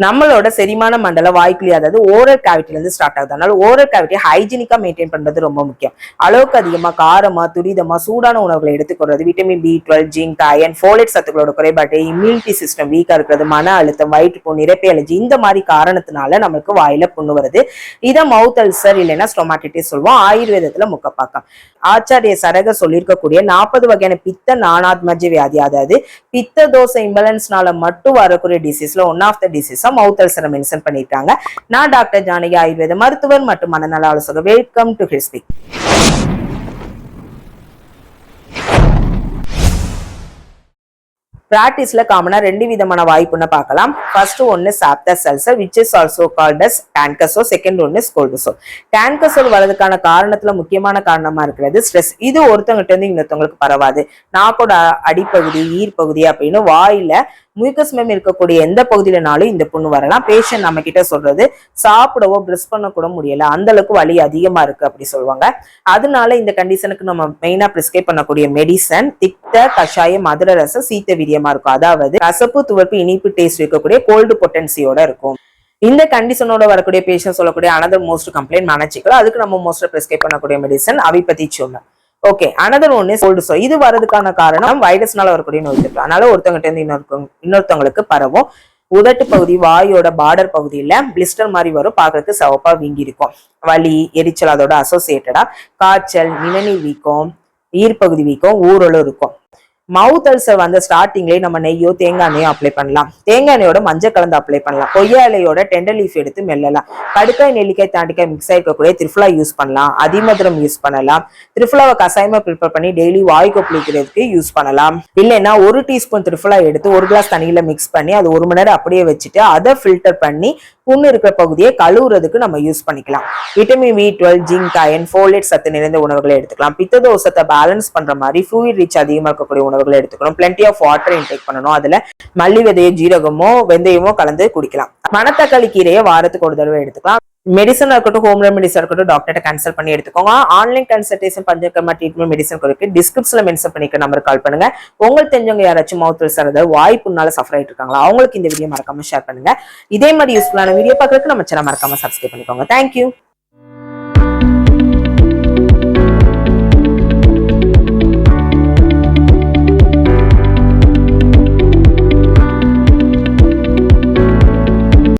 நம்மளோட செரிமான மண்டல வாய்க்குள்ளே அதாவது ஓரல் கேவிட்டில இருந்து ஸ்டார்ட் ஆகுது. அதனால ஓரல் கேவிட்டி ஹைஜீனிக்கா மெயின்டைன் பண்றது ரொம்ப முக்கியம். அளவுக்கு அதிகமா காரமா துரிதமா சூடான உணவுகளை எடுத்துக்கிறது, vitamin B12 zinc iron folate சத்துக்களோட குறைபாடு, இம்யூனிட்டி சிஸ்டம் வீக்கா இருக்கிறது, மன அழுத்தம், வயிற்றுப்புண், இரைப்பை அலர்ஜி இந்த மாதிரி காரணத்தினால நமக்கு வாயில புண்ணு வருது. இதை மவுத் அல்சர் இல்லைன்னா ஸ்டொமாட்டிட்டிஸ் சொல்லுவோம். ஆயுர்வேதத்துல முக்கப்பாக்கம். ஆச்சாரிய சரக சொல்லியிருக்கக்கூடிய 40 வகையான பித்த நானாத்மஜ வியாதி, அதாவது பித்த தோசை இம்பலன்ஸ்னால மட்டும் வரக்கூடிய டிசீஸ்ல one of the disease mouth அல்சரை மென்ஷன் பண்ணிருக்காங்க. நான் டாக்டர் ஜானகி, ஆயுர்வேத மருத்துவர் மற்றும் மனநல ஆலோசகர். Welcome to ஹிஸ்பிக். பிராக்டிஸ்ல காமனா 2 விதமான வாய்ப்புன்னு பார்க்கலாம். ஃபர்ஸ்ட் ஒன்னு aphthous ulcer which is also called as canker sore. Second ஒன்னு ஸ்கோல்டசோ. டான்கசோல் வரதுக்கான காரணத்துல முக்கியமான காரணமா இருக்கிறது ஸ்ட்ரெஸ். இது ஒருத்தவங்கிட்ட இருந்து இன்னொருத்தவங்களுக்கு பரவாது. நாக்கோட அடிப்பகுதி, ஈர்ப்பகுதி அப்படின்னு வாயில மியூக்கஸ் மெம் இருக்கக்கூடிய எந்த பகுதியிலனாலும் இந்த புண்ணு வரலாம். பேஷண்ட் நம்ம கிட்ட சொல்றது சாப்பிடவோ பிரஷ் பண்ண கூட முடியல, அந்த அளவுக்கு வலி அதிகமா இருக்கு அப்படி சொல்லுவாங்க. அதனால இந்த கண்டிஷனுக்கு நம்ம மெயினா பிரிஸ்கிரைப் பண்ணக்கூடிய மெடிசன் திக்த கஷாயம் மதுர ரசம் சீத்த வீரியமா இருக்கும். அதாவது கசப்பு துவர்ப்பு இனிப்பு டேஸ்ட் இருக்கக்கூடிய கோல்டு பொட்டன்சியோட இருக்கும். இந்த கண்டிஷனோட வரக்கூடிய பேஷண்ட் சொல்லக்கூடிய அனதர் மோஸ்ட் கம்ப்ளைண்ட் மனச்சிக்கல். அதுக்கு நம்ம மோஸ்ட் பிரிஸ்கிரைப் பண்ணக்கூடிய மெடிசன் அவிபத்தி சொன்ன. ஓகே, அனதர் ஒன்னு கோல்டுசோ. இது வரதுக்கான காரணம் வைரஸ்னால வரக்கூடிய நோய் தொற்று. அதனால ஒருத்தவங்கிட்ட இருந்து இன்னொருத்தவங்களுக்கு பரவும். உதட்டு பகுதி, வாயோட பார்டர் பகுதியில பிளிஸ்டர் மாதிரி வரும், பார்க்கறதுக்கு சிவப்பா வீங்கி இருக்கும். வலி, எரிச்சல் அதோட அசோசியேட்டடா, காய்ச்சல், நிணநீர் வீக்கம், ஈர்ப்பகுதி வீக்கம், ஊரலும் இருக்கும். மவுத் அல்சர் வந்த ஸ்டார்டிங்லேயே நம்ம நெய்யோ தேங்காய் எண்ணெயோ அப்ளை பண்ணலாம். தேங்காய் எண்ணெயோட மஞ்சள் கலந்து அப்ளை பண்ணலாம். கொய்யா இலையோட டெண்டர் லீஃப் எடுத்து மெல்லலாம். கடுக்காய், நெல்லிக்காய், தாண்டிக்காய் மிக்ஸ் ஆகிருக்கக்கூடிய திரிஃபுலா யூஸ் பண்ணலாம். அதிமதுரம் யூஸ் பண்ணலாம். திரிஃபுலாவை கசாயமா ப்ரிப்பேர் பண்ணி டெய்லி வாய் கொப்பளிக்கிறதுக்கு யூஸ் பண்ணலாம். இல்லைன்னா 1 டீஸ்பூன் திரிஃபுலா எடுத்து 1 கிளாஸ் தண்ணியில மிக்ஸ் பண்ணி அது 1 மணி நேரம் அப்படியே வச்சுட்டு அதை ஃபில்டர் பண்ணி புண்ணு இருக்கிற பகுதியை கழுவுறதுக்கு நம்ம யூஸ் பண்ணிக்கலாம். Vitamin B12 zinc iron folate சத்து நிறைந்த உணவுகளை எடுத்துக்கலாம். பித்த தோஷத்தை பேலன்ஸ் பண்ற மாதிரி ஃப்ளூயிட் ரிச் அதிகமா இருக்கக்கூடிய உணவுகளை எடுத்துக்கணும். பிளென்டி ஆஃப் வாட்டர் இன்டேக் பண்ணணும். அதுல மல்லி விதையோ ஜீரகமோ வெந்தயமோ கலந்து குடிக்கலாம். மணத்தக்காளி கீரையை வாரத்துக்கு ஒரு தடவை எடுத்துக்கலாம். மெடிசனா இருக்கட்டும், ஹோம் ரெமெடிஸா இருக்கட்டும், டாக்டர்கிட்ட கன்சல்ட் பண்ணி எடுத்துக்கோங்க. Online consultation Panchakarma treatment medicine இருக்கு. டிஸ்கிரிப்ஷன்ல மென்ஷன் பண்ணிக்க நம்பர் கால் பண்ணுங்க. உங்களுக்கு தெரிஞ்சவங்க யாராச்சும் மவுத் அல்சர் அதாவது வாய்ப்புனால சஃபர் ஆயிட்டு இருக்காங்களா, அவங்களுக்கு இந்த வீடியோ மறக்காம ஷேர் பண்ணுங்க. இதே மாதிரி யூஸ்ஃபுல்லான வீடியோ பார்க்கறதுக்கு நம்ம சேனல் மறக்காம சப்ஸ்கிரைப் பண்ணிக்கோங்க. தேங்க்யூ.